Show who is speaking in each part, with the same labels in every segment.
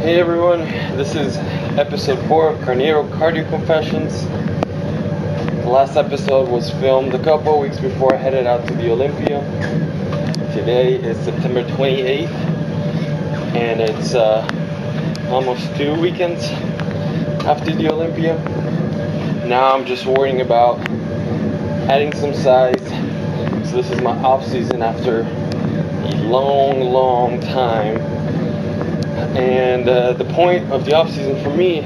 Speaker 1: Hey everyone, this is episode 4 of Carneiro Cardio Confessions. The last episode was filmed a couple weeks before I headed out to the Olympia. Today is September 28th, and it's almost 2 weekends after the Olympia. Now I'm just worrying about adding some size. So this is my off season after a long time. And the point of the off season for me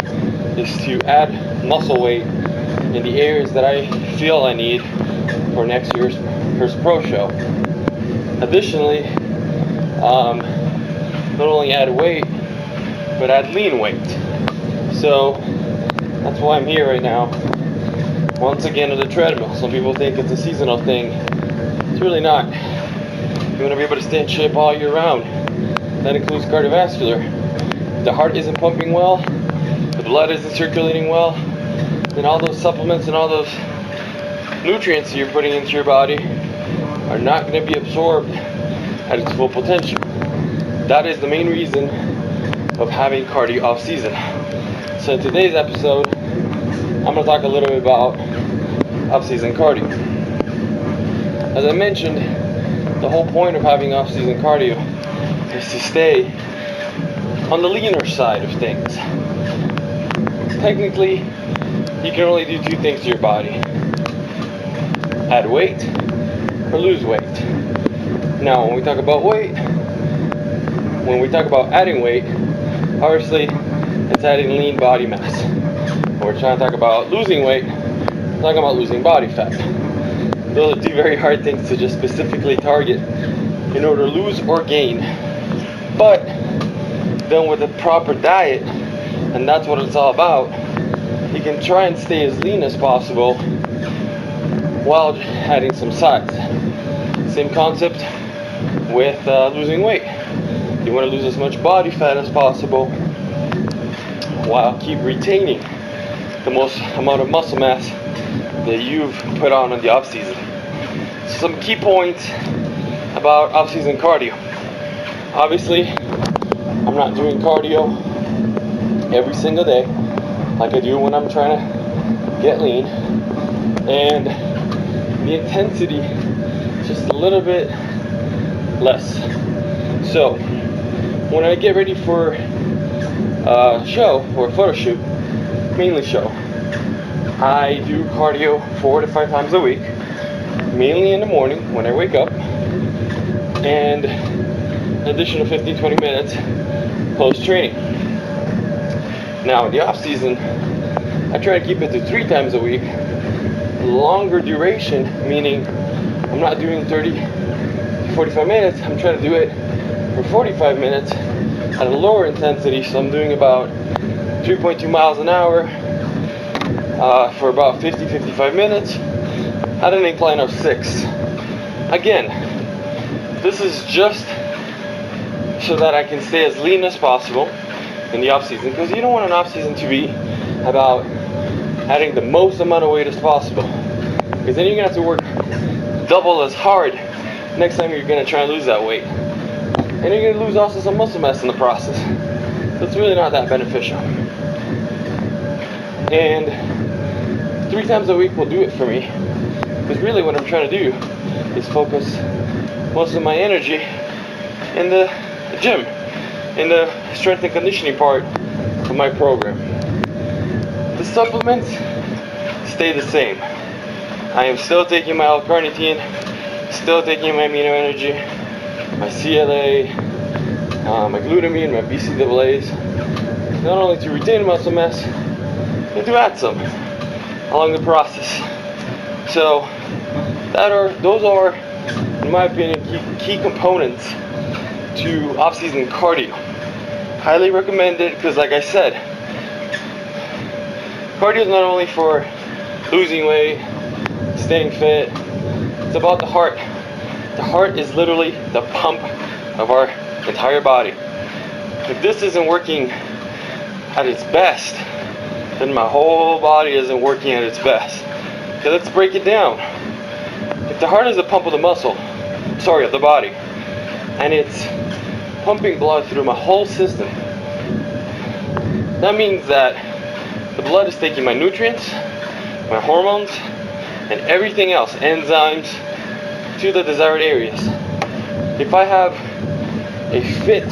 Speaker 1: is to add muscle weight in the areas that I feel I need for next year's pro show. Additionally, not only add weight, but add lean weight. So that's why I'm here right now, once again on the treadmill. Some people think it's a seasonal thing. It's really not. You want to be able to stay in shape all year round. That includes cardiovascular. If the heart isn't pumping well, the blood isn't circulating well, then all those supplements and all those nutrients that you're putting into your body are not going to be absorbed at its full potential. That is the main reason of having cardio off season. So in today's episode, I'm going to talk a little bit about off season cardio. As I mentioned, the whole point of having off season cardio is to stay on the leaner side of things. Technically, you can only do two things to your body: add weight or lose weight. Now, when we talk about weight, when we talk about adding weight, obviously it's adding lean body mass. When we're trying to talk about losing weight, we're talking about losing body fat. Those are two very hard things to just specifically target in order to lose or gain. But then with a proper diet, and that's what it's all about, you can try and stay as lean as possible while adding some size. Same concept with losing weight. You want to lose as much body fat as possible while keep retaining the most amount of muscle mass that you've put on the off season. Some key points about off season cardio. Obviously, I'm not doing cardio every single day like I do when I'm trying to get lean, and the intensity is just a little bit less. So when I get ready for a show or a photo shoot, mainly show, I do cardio 4 to 5 times a week, mainly in the morning when I wake up, and an additional 15-20 minutes post-training. Now in the off season, I try to keep it to 3 times a week, longer duration, meaning I'm not doing 30 to 45 minutes, I'm trying to do it for 45 minutes at a lower intensity. So I'm doing about 3.2 miles an hour for about 50-55 minutes at an incline of 6. Again, this is just so that I can stay as lean as possible in the off season, because you don't want an off season to be about adding the most amount of weight as possible, because then you're gonna have to work double as hard next time you're gonna try and lose that weight, and you're gonna lose also some muscle mass in the process. So it's really not that beneficial. And 3 times a week will do it for me, because really what I'm trying to do is focus most of my energy in the gym, in the strength and conditioning part of my program. The supplements stay the same. I am still taking my L-carnitine, still taking my amino energy, my CLA, my glutamine, my BCAAs, not only to retain muscle mass, but to add some along the process. So those are, in my opinion, key components to off-season cardio. Highly recommended, because like I said, cardio is not only for losing weight, staying fit, it's about the heart. The heart is literally the pump of our entire body. If this isn't working at its best, then my whole body isn't working at its best. So let's break it down. If the heart is the pump of the of the body, and it's pumping blood through my whole system, That means that the blood is taking my nutrients, my hormones, and everything else, enzymes, to the desired areas. If I have a fit,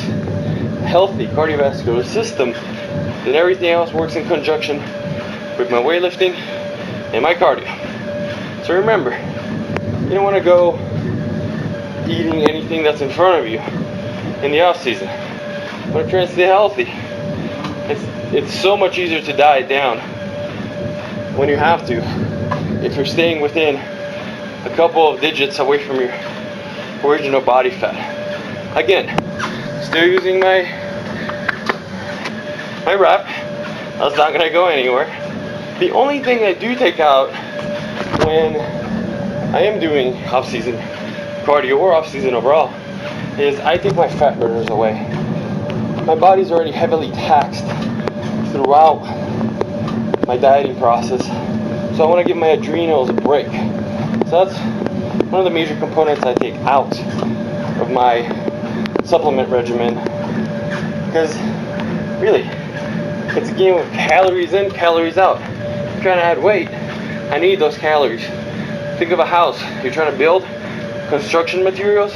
Speaker 1: healthy cardiovascular system, then everything else works in conjunction with my weightlifting and my cardio. So remember, you don't want to go eating anything that's in front of you in the off season. But trying to stay healthy. It's so much easier to diet down when you have to, if you're staying within a couple of digits away from your original body fat. Again, still using my wrap. That's not gonna go anywhere. The only thing I do take out when I am doing off-season cardio or off-season overall is I take my fat burners away. My body's already heavily taxed throughout my dieting process, so I want to give my adrenals a break. So that's one of the major components I take out of my supplement regimen, because really it's a game of calories in, calories out. If I'm trying to add weight, I need those calories. Think of a house you're trying to build, construction materials.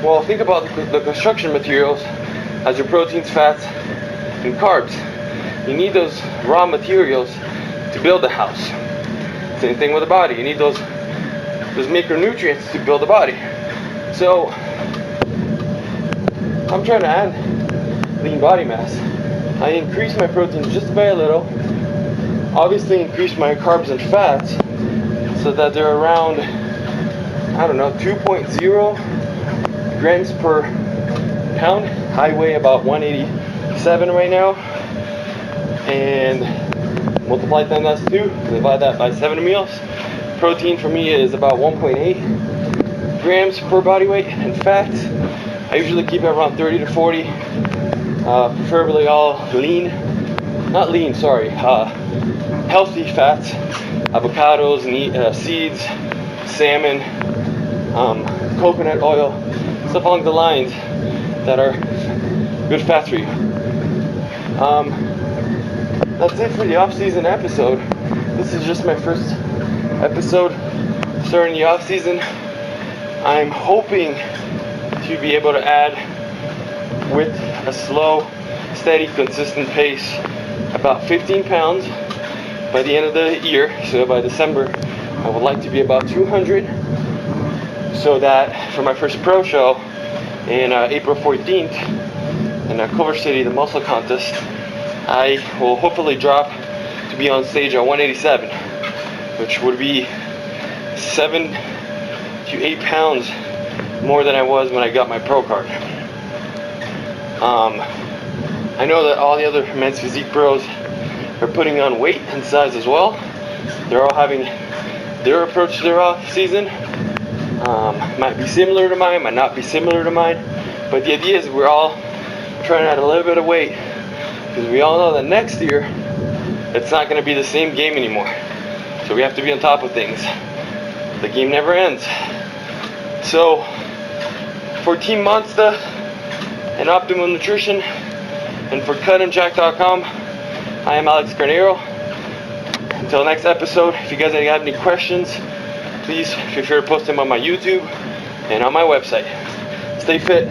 Speaker 1: Well, think about the construction materials as your proteins, fats, and carbs. You need those raw materials to build a house. Same thing with the body. You need those macronutrients to build the body. So I'm trying to add lean body mass. I increase my proteins just by a little. Obviously increase my carbs and fats so that they're around, 2.0 grams per pound. I weigh about 187 right now, and multiply times 2, divide that by 7 meals. Protein for me is about 1.8 grams per body weight, and fats I usually keep it around 30 to 40, preferably all healthy fats, avocados, seeds, salmon, coconut oil, stuff along the lines that are good fats for you. That's it for the off-season episode. This is just my first episode starting the off-season. I'm hoping to be able to add, with a slow, steady, consistent pace, about 15 pounds by the end of the year. So by December, I would like to be about 200, so that for my first pro show in April 14th in Culver City, the muscle contest, I will hopefully drop to be on stage at 187, which would be 7 to 8 pounds more than I was when I got my pro card. I know that all the other men's physique pros are putting on weight and size as well. They're all having their approach to their off season. Might be similar to mine, might not be similar to mine, but the idea is we're all trying to add a little bit of weight, because we all know that next year it's not going to be the same game anymore. So we have to be on top of things. The game never ends. So for Team Monster and Optimum Nutrition, and for Cutandjacked.com, I am Alex Carneiro. Until next episode, if you guys have any questions, please feel free to post them on my YouTube and on my website. Stay fit.